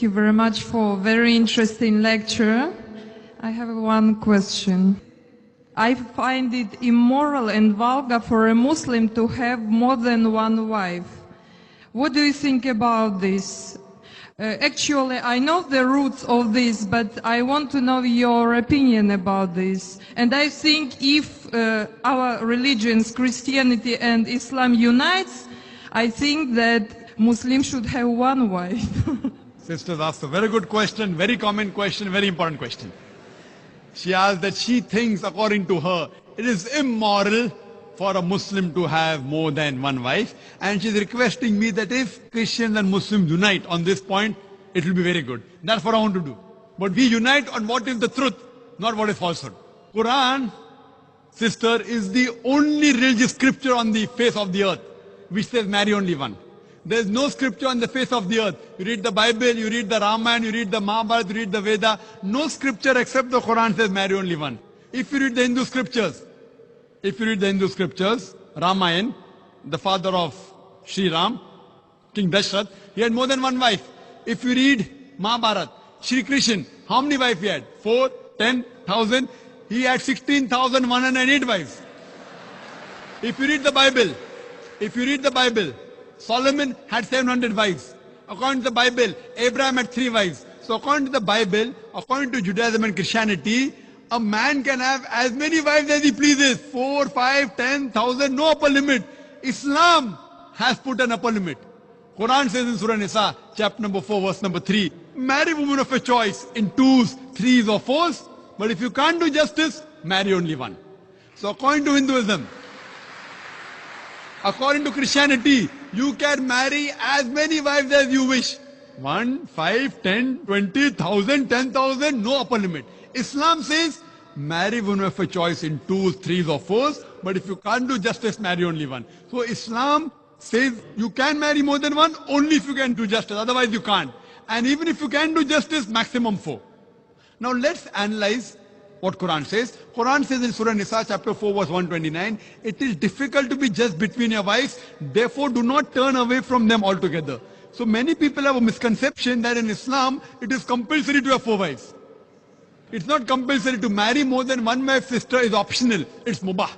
you very much for a very interesting lecture. I have one question. I find it immoral and vulgar for a Muslim to have more than one wife. What do you think about this? Actually, I know the roots of this, but I want to know your opinion about this. And I think if our religions, Christianity and Islam unites, I think that Muslims should have one wife. Sisters asked a very good question, very common question, very important question. She asked that she thinks, according to her, it is immoral for a Muslim to have more than one wife. And she's requesting me that if Christians and Muslims unite on this point, it will be very good. That's what I want to do. But we unite on what is the truth, not what is falsehood. Quran, sister, is the only religious scripture on the face of the earth which says marry only one. There is no scripture on the face of the earth. You read the Bible, you read the Ramayana, you read the Mahabharata, you read the Veda. No scripture except the Quran says marry only one. If you read the Hindu scriptures, Ramayana, the father of Sri Ram, King Dashrath, he had more than one wife. If you read Mahabharata, Sri Krishna, how many wives he had? 4, 10,000. He had 16,108 wives. If you read the Bible, Solomon had 700 wives. According to the Bible, Abraham had 3 wives. So according to the Bible, according to Judaism and Christianity, a man can have as many wives as he pleases. 4, 5, 10,000, no upper limit. Islam has put an upper limit. Quran says in Surah Nisa, chapter number 4, verse number 3, marry women of your choice in 2s, 3s or 4s. But if you can't do justice, marry only one. So according to Hinduism, according to Christianity, you can marry as many wives as you wish. 1, 5, 10, 20,000, 10,000, no upper limit. Islam says, marry women of your choice in 2s, 3s or 4s, but if you can't do justice, marry only one. So Islam says you can marry more than one only if you can do justice, otherwise you can't. And even if you can do justice, maximum 4. Now let's analyze what Quran says. Quran says in Surah Nisa chapter 4 verse 129, it is difficult to be just between your wives, therefore do not turn away from them altogether. So many people have a misconception that in Islam, it is compulsory to have 4 wives. It's not compulsory. To marry more than one wife, sister, is optional. It's mubah.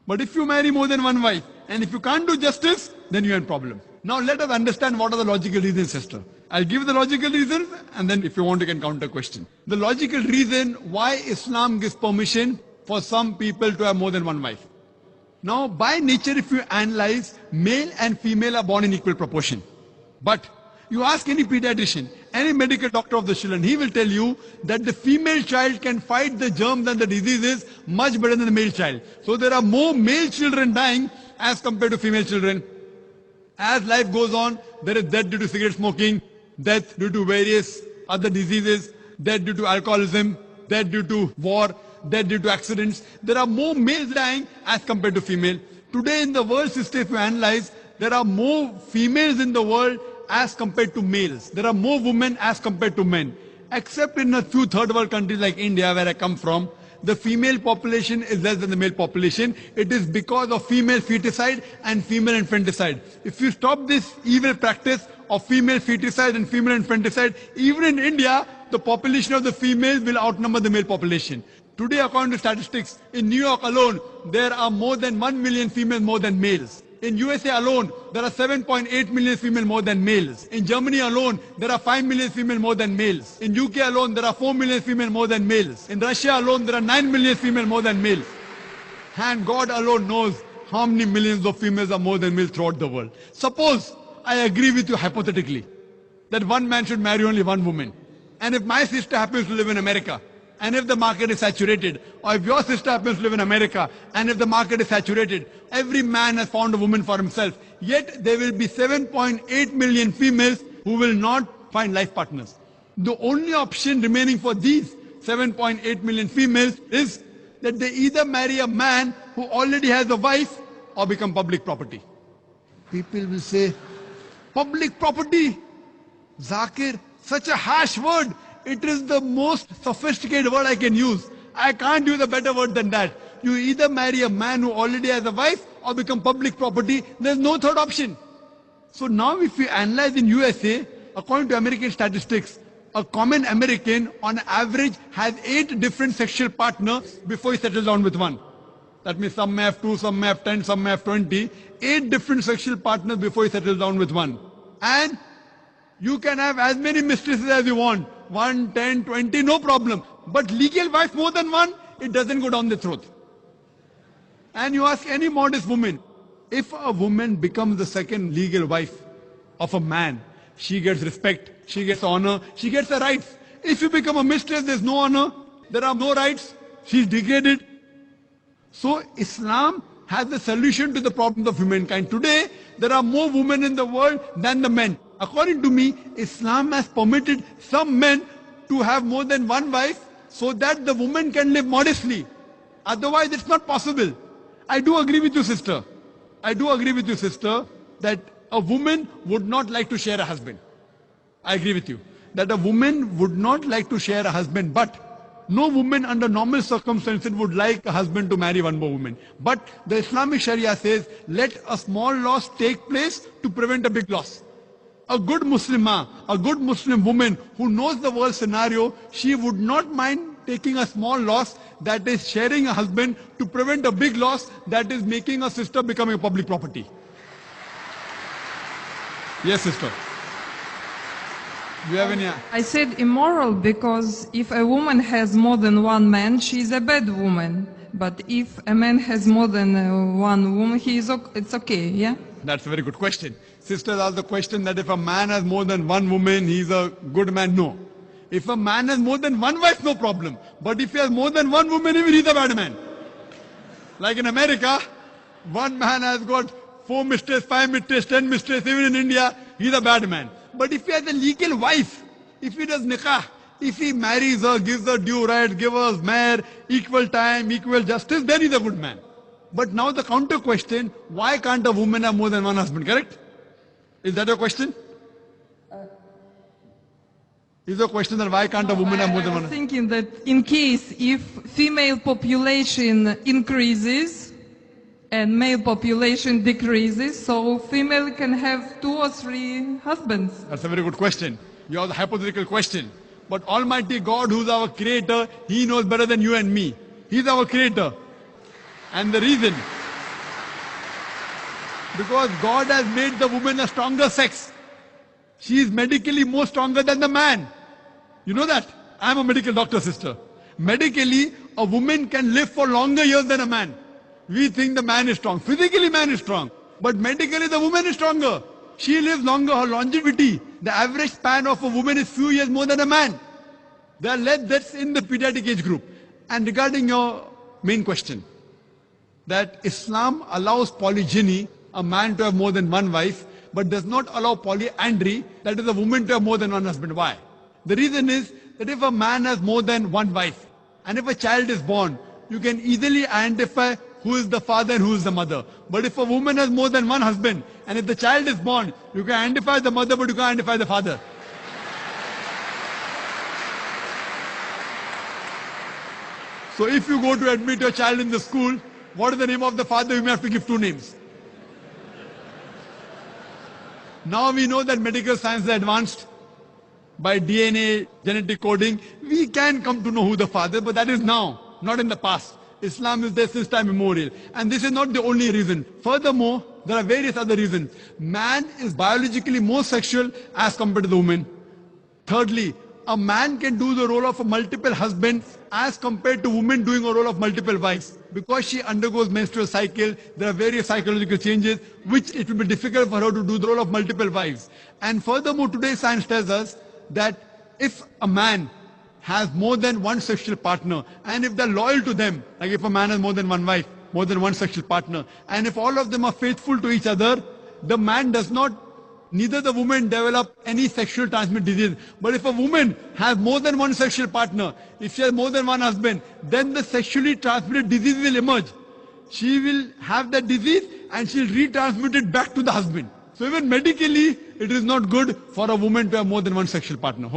But if you marry more than one wife, and if you can't do justice, then you have a problem. Now let us understand what are the logical reasons, sister. I'll give the logical reasons, and then if you want, you can counter question. The logical reason why Islam gives permission for some people to have more than one wife. Now, by nature, if you analyze, male and female are born in equal proportion. But you ask any pediatrician, any medical doctor of the children, he will tell you that the female child can fight the germs and the diseases much better than the male child. So there are more male children dying as compared to female children. As life goes on, there is death due to cigarette smoking, death due to various other diseases, death due to alcoholism, death due to war, death due to accidents. There are more males dying as compared to female. Today in the world system, if you analyze, there are more females in the world as compared to males. There are more women as compared to men. Except in a few third world countries like India, where I come from, the female population is less than the male population. It is because of female feticide and female infanticide. If you stop this evil practice of female feticide and female infanticide, even in India, the population of the females will outnumber the male population. Today, according to statistics, in New York alone, there are more than 1 million females more than males. In USA alone, there are 7.8 million females more than males. In Germany alone, there are 5 million females more than males. In UK alone, there are 4 million females more than males. In Russia alone, there are 9 million females more than males. And God alone knows how many millions of females are more than males throughout the world. Suppose I agree with you hypothetically that one man should marry only one woman. And if my sister happens to live in America, and if the market is saturated, or if your sister happens to live in America, and if the market is saturated, every man has found a woman for himself. Yet there will be 7.8 million females who will not find life partners. The only option remaining for these 7.8 million females is that they either marry a man who already has a wife or become public property. People will say, public property? Zakir, such a harsh word. It is the most sophisticated word I can use. I can't use a better word than that. You either marry a man who already has a wife or become public property. There's no third option. So now if you analyze in USA, according to American statistics, a common American on average has 8 different sexual partners before he settles down with one. That means some may have 2, some may have 10, some may have 20. 8 different sexual partners before he settles down with one. And you can have as many mistresses as you want. 1, 10, 20, no problem. But legal wife more than one, it doesn't go down the throat. And you ask any modest woman, if a woman becomes the second legal wife of a man, she gets respect, she gets honor, she gets the rights. If you become a mistress, there's no honor, there are no rights, she's degraded. So Islam has the solution to the problems of humankind. Today, there are more women in the world than the men. According to me, Islam has permitted some men to have more than one wife so that the woman can live modestly. Otherwise, it's not possible. I do agree with you, sister. I do agree with you, sister, that a woman would not like to share a husband. I agree with you. That a woman would not like to share a husband, but no woman under normal circumstances would like a husband to marry one more woman. But the Islamic Sharia says, let a small loss take place to prevent a big loss. A good Muslimah, a good Muslim woman who knows the world scenario, she would not mind taking a small loss, that is sharing a husband, to prevent a big loss, that is making a sister becoming a public property. Yes, sister. Do you have any? I said immoral because if a woman has more than one man, she is a bad woman. But if a man has more than one woman, it's okay, yeah? That's a very good question. Sisters ask the question that if a man has more than one woman, he's a good man. No. If a man has more than one wife, no problem. But if he has more than one woman, even he's a bad man. Like in America, one man has got 4 mistresses, 5 mistresses, 10 mistresses. Even in India, he's a bad man. But if he has a legal wife, if he does nikah, if he marries her, gives her due rights, gives her mahr, equal time, equal justice, then he's a good man. But now the counter question, why can't a woman have more than one husband, correct? Is that your question? Is the question that why can't a woman have more than one I'm husband? thinking that in case if female population increases and male population decreases, so female can have 2 or 3 husbands. That's a very good question. You have the hypothetical question. But Almighty God, who's our creator, He knows better than you and me. He's our creator. And the reason, because God has made the woman a stronger sex. She is medically more stronger than the man. You know that? I'm a medical doctor, sister. Medically, a woman can live for longer years than a man. We think the man is strong. Physically, man is strong. But medically, the woman is stronger. She lives longer. Her longevity, the average span of a woman is few years more than a man. There are less deaths in the pediatric age group. And regarding your main question, that Islam allows polygyny, a man to have more than one wife, but does not allow polyandry, that is a woman to have more than one husband. Why? The reason is that if a man has more than one wife, and if a child is born, you can easily identify who is the father and who is the mother. But if a woman has more than one husband, and if the child is born, you can identify the mother, but you can't identify the father. So if you go to admit your child in the school, what is the name of the father? You may have to give 2 names. Now we know that medical science is advanced. By DNA, genetic coding, we can come to know who the father is, but that is now, not in the past. Islam is there since time immemorial. And this is not the only reason. Furthermore, there are various other reasons. Man is biologically more sexual as compared to the woman. Thirdly, a man can do the role of a multiple husband as compared to women doing a role of multiple wives. Because she undergoes menstrual cycle, there are various psychological changes which it will be difficult for her to do the role of multiple wives. And furthermore, today's science tells us that if a man has more than one sexual partner, and if they're loyal to them, like if a man has more than one wife, more than one sexual partner, and if all of them are faithful to each other, the man does not, neither the woman develop any sexual transmitted disease. But if a woman has more than one sexual partner, if she has more than one husband, then the sexually transmitted disease will emerge. She will have that disease and she'll retransmit it back to the husband. So even medically, it is not good for a woman to have more than one sexual partner.